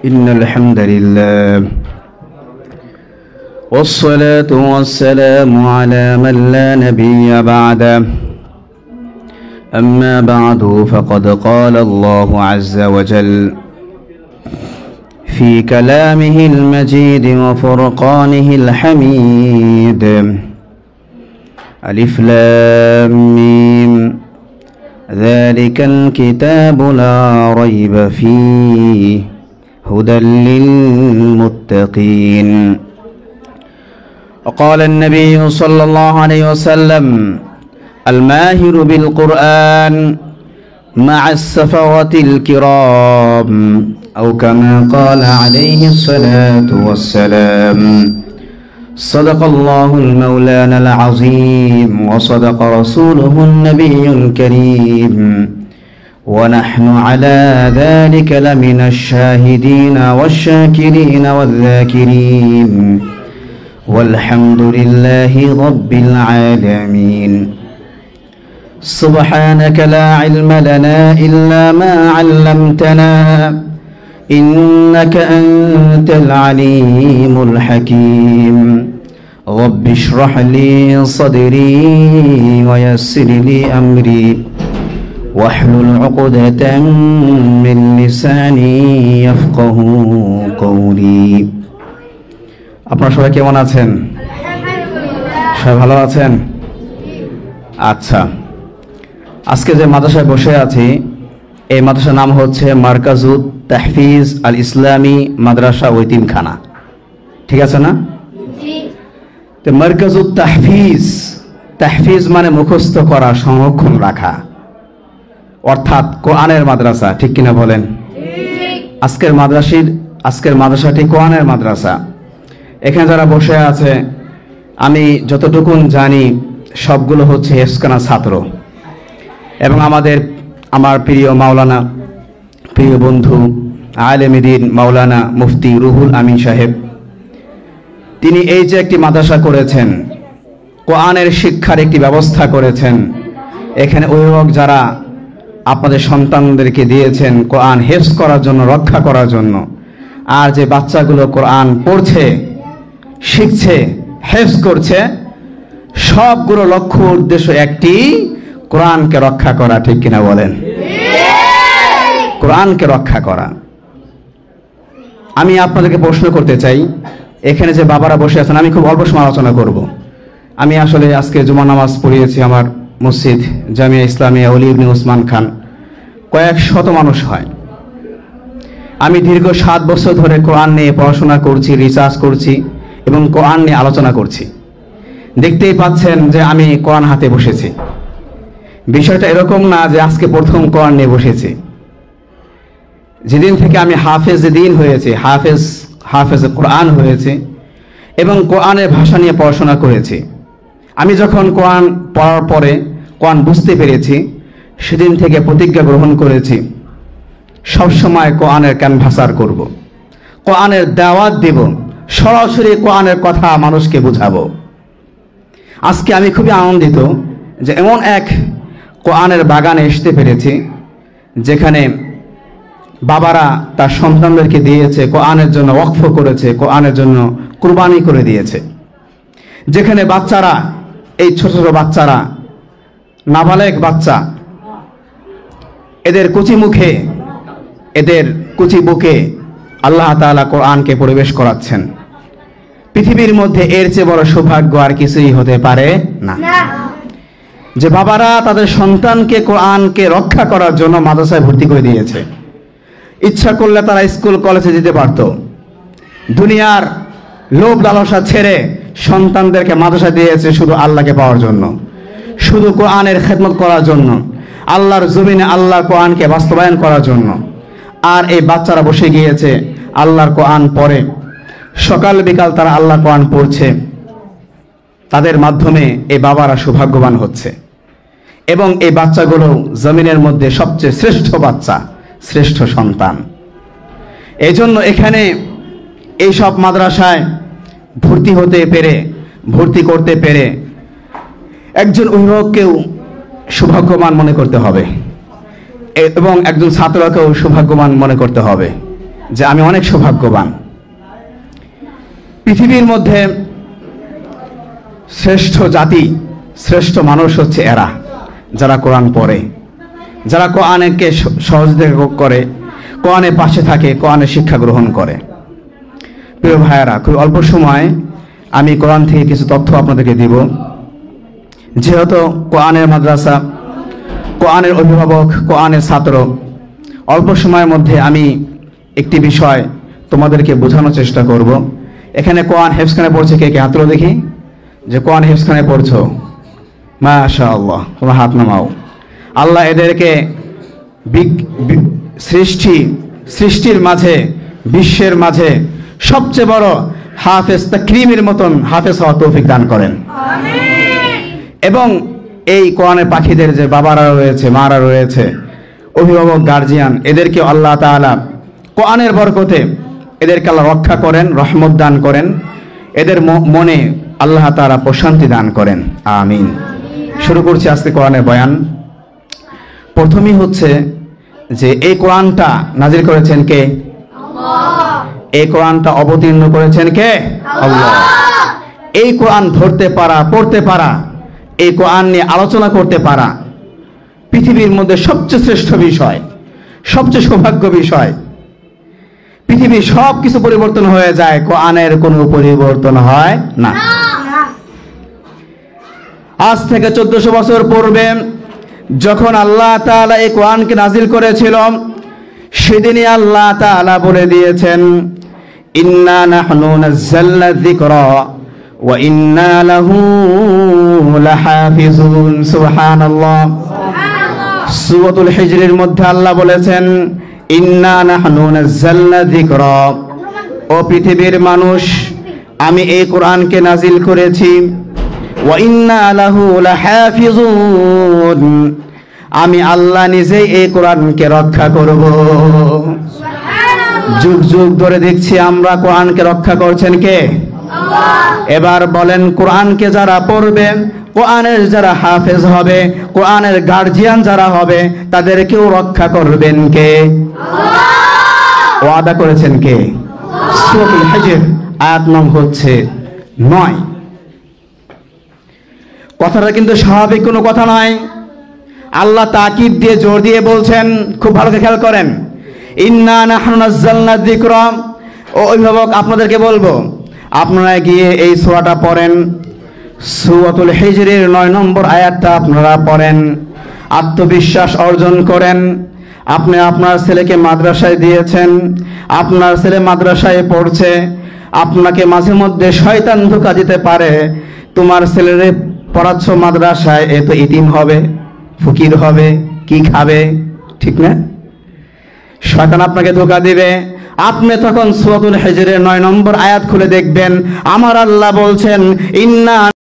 إن الحمد لله والصلاة والسلام على من لا نبي بعده. أما بعد فقد قال الله عز وجل في كلامه المجيد وفرقانه الحميد: ألف لام ميم ذلك الكتاب لا ريب فيه هدى للمتقين. وقال النبي صلى الله عليه وسلم: الماهر بالقرآن مع السفرة الكرام، أو كما قال عليه الصلاة والسلام. صدق الله المولانا العظيم وصدق رسوله النبي الكريم، ونحن على ذلك لمن الشاهدين والشاكرين والذاكرين، والحمد لله رب العالمين. سبحانك لا علم لنا إلا ما علمتنا إنك أنت العليم الحكيم. رب اشرح لي صدري ويسر لي أمري واحلل عقدة من لساني يفقه قولي. আপনারা সবাই কেমন আছেন? সবাই ভালো আছেন? আচ্ছা, আজকে যে মাদ্রাসায় বসে আছি এই মাদ্রাসার নাম হচ্ছে মারকাজুত তাহফিজ আল ইসলামী মাদ্রাসা ও ইতিমখানা। ঠিক আছে না? তো মারকাজুত তাহফিজ, তাহফিজ মানে মুখস্থ করা, সংরক্ষণ রাখা, অর্থাৎ কোরআনের মাদ্রাসা। ঠিক কিনা বলেন? আজকের মাদ্রাসাটি কোরআনের মাদ্রাসা। এখানে যারা বসে আছে আমি যতটুকুন জানি সবগুলো হচ্ছে হেফজখানা ছাত্র, এবং আমার প্রিয় মাওলানা, প্রিয় বন্ধু আলেমে দ্বীন মাওলানা মুফতি রুহুল আমিন সাহেব, তিনি এই যে একটি মাদ্রাসা করেছেন, কোরআনের শিক্ষার একটি ব্যবস্থা করেছেন। এখানে অভিভাবক যারা আপনাদের সন্তানদেরকে দিয়েছেন কোরআন হেফজ করার জন্য, রক্ষা করার জন্য, আর যে বাচ্চাগুলো কোরআন পড়ছে, শিখছে, হেফজ করছে, সবগুলো লক্ষ্য উদ্দেশ্য একটি, কোরআনকে রক্ষা করা। ঠিক কিনা বলেন? কোরআনকে রক্ষা করা। আমি আপনাদেরকে প্রশ্ন করতে চাই, এখানে যে বাবারা বসে আছেন, আমি খুব অল্প সময় আলোচনা করব। আমি আসলে আজকে জুমা নামাজ পড়িয়েছি আমার মসজিদ জামিয়া ইসলামিয়া ওলি ইবনে উসমান খান, কয়েক শত মানুষ হয়। আমি দীর্ঘ 7 বছর ধরে কোরআন নিয়ে পড়াশোনা করছি, রিসার্চ করছি এবং কোরআন নিয়ে আলোচনা করছি। দেখতেই পাচ্ছেন যে আমি কোরআন হাতে বসেছি। বিষয়টা এরকম না যে আজকে প্রথম কোরআন নিয়ে বসেছি। যেদিন থেকে আমি হাফেজ দিন হয়েছে, হাফেজ কোরআন হয়েছে এবং কোরআনের ভাষা নিয়ে পড়াশোনা করেছি। আমি যখন কোরআন পড়ার পরে কোরআন বুঝতে পেরেছি, সেদিন থেকে প্রতিজ্ঞা গ্রহণ করেছি সবসময় কোরআনের ক্যানভাসার করব, কোরআনের দাওয়াত দেব, সরাসরি কোরআনের কথা মানুষকে বুঝাবো। আজকে আমি খুবই আনন্দিত যে এমন এক কোরআনের বাগানে আসতে পেরেছি যেখানে বাবারা তার সন্তানদেরকে দিয়েছে, কোরআনের জন্য ওয়াকফ করেছে, কোরআনের জন্য কুরবানি করে দিয়েছে। যেখানে বাচ্চারা, এই ছোট ছোট বাচ্চারা, নাবালেগ বাচ্চা, এদের কুচি মুখে, এদের কুচি বুকে আল্লাহ তাআলা কোরআনকে প্রবেশ করাচ্ছেন। পৃথিবীর মধ্যে এর চেয়ে বড় সৌভাগ্য আর কিছুই হতে পারে না, যে বাবারা তাদের সন্তানকে কোরআনকে রক্ষা করার জন্য মাদ্রাসায় ভর্তি করে দিয়েছে। ইচ্ছা করলে তারা স্কুল কলেজে যেতে পারত। দুনিয়ার লোভ লালসা ছেড়ে সন্তানদেরকে মাদ্রাসা দিয়েছে শুধু আল্লাহকে পাওয়ার জন্য, শুধু কোরআনের খেদমত করার জন্য, আল্লাহর জমিনে আল্লাহর কোরআনকে বাস্তবায়ন করার জন্য। আর এই বাচ্চারা বসে গিয়েছে আল্লাহর কোরআন পড়ে, সকাল বিকাল তারা আল্লাহর কোরআন পড়ছে। তাদের মাধ্যমে এই বাবারা সৌভাগ্যবান হচ্ছে এবং এই বাচ্চাগুলো জমিনের মধ্যে সবচেয়ে শ্রেষ্ঠ বাচ্চা, শ্রেষ্ঠ সন্তান। এই জন্য এখানে এই সব মাদ্রাসায় ভর্তি করতে পেরে একজন অভিভাবককেও সৌভাগ্যবান মনে করতে হবে এবং একজন ছাত্রকেও সৌভাগ্যবান মনে করতে হবে। যে আমি অনেক সৌভাগ্যবান। পৃথিবীর মধ্যে শ্রেষ্ঠ জাতি, শ্রেষ্ঠ মানুষ হচ্ছে এরা, যারা কোরআন পড়ে, যারা কোরআনকে সহযোগিতা করে, কোরআনের পাশে থাকে, কোরআনের শিক্ষা গ্রহণ করে। প্রিয় ভাইয়েরা, খুব অল্প সময় আমি কোরআন থেকে কিছু তথ্য আপনাদেরকে দিব। যেহেতু কোরআনের মাদ্রাসা, কোরআনের অভিভাবক, কোরআনের ছাত্র, অল্প সময়ের মধ্যে আমি একটি বিষয় তোমাদেরকে বোঝানোর চেষ্টা করব। এখানে কোরআন হেফজখানে পড়ছে কে কে? হাত তুলো দেখি, যে কোরআন হেফজখানে পড়ছো। মাশাআল্লাহ, তোমরা হাত নামাও। আল্লাহ এদেরকে সৃষ্টির মাঝে, বিশ্বের মাঝে সবচেয়ে বড় হাফেজ তাকরিমের মতন হাফেজ হওয়ার তৌফিক দান করেন। এবং এই কোরআনের পাখিদের যে বাবারা রয়েছে, মারা রয়েছে, অভিভাবক, গার্জিয়ান, এদেরকে আল্লাহ তাআলা কোরআনের বরকতে এদেরকে আল্লাহ রক্ষা করেন, রহমত দান করেন, এদের মনে আল্লাহ তাআলা প্রশান্তি দান করেন। আমিন। শুরু করছি আজকে কোরআনের বয়ান। প্রথমেই হচ্ছে যে এই কোরআনটা নাজিল করেছেন কে? আল্লাহ। এই কোরআনটা অবতীর্ণ করেছেন কে? আল্লাহ। এই কোরআন ধরতে পারা, পড়তে পারা, এই কোরআন নিয়ে আলোচনা করতে পারা পৃথিবীর মধ্যে সবচেয়ে শ্রেষ্ঠ বিষয়, সবচেয়ে সৌভাগ্য বিষয়। পৃথিবীর সব কিছু পরিবর্তন হয়ে যায়, কোরআনের কোনো পরিবর্তন হয় না। আজ থেকে 1400 বছর পূর্বে যখন আল্লাহ তাআলা এই কোরআনকে নাজিল করেছিল, সেদিনই আল্লাহ তাআলা বলে দিয়েছেন, ইন্না নাহনু নাযালনা যিকরা ওয়া ইন্না লাহু লাহাফিজুন। সুবহানাল্লাহ। সূরাতুল হিজরের মধ্যে আল্লাহ বলেছেন, ইন্না নাহনু নাযালনা যিকরা, ও পৃথিবীর মানুষ, আমি এই কোরআনকে নাজিল করেছি, ওয়া ইন্না লাহু লাহাফিজুন, আমি আল্লাহ নিজেই এই কোরআনকে রক্ষা করব। যুগ যুগ ধরে দেখছি আমরা কোরআনকে রক্ষা করছেন কে? আল্লাহ। এবার বলেন, কোরআনকে যারা পড়বে, কোরআনের যারা হাফেজ হবে, কোরআনের গার্জিয়ান যারা হবে, তাদেরকেও রক্ষা করবেন কে? আল্লাহ। ওয়াদা করেছেন কে? সূরাতুল হিজর আয়াত নং হচ্ছে 9। কথাটা কিন্তু স্বাভাবিক কোনো কথা নয়। আল্লাহ তাকিদ দিয়ে জোর দিয়ে বলছেন, খুব ভালো করে খেয়াল করেন, ইন্না নাহনু নাযালনা যিকরা। ও অভিভাবক, আপনাদেরকে বলবো, আপনারা গিয়ে এই সূরাটা পড়েন, সূরাতুল হিজরের 9 নম্বর আয়াতটা আপনারা পড়েন, আত্মবিশ্বাস অর্জন করেন। আপনি আপনার ছেলেকে মাদ্রাসায় দিয়েছেন, আপনার ছেলে মাদ্রাসায় পড়ছে, আপনাকে মাঝে মধ্যে শয়তান ধোঁকা দিতে পারে, তোমার ছেলেরে পড়াচ্ছ মাদ্রাসায়, এ তো ইতিম হবে, ফকির হবে, কি খাবে, ঠিক না? শয়তান আপনাকে ধোঁকা দিবে। আপনি তখন সূরাতুল হিজরের 9 নম্বর আয়াত খুলে দেখবেন, আমার আল্লাহ বলছেন, ইন্না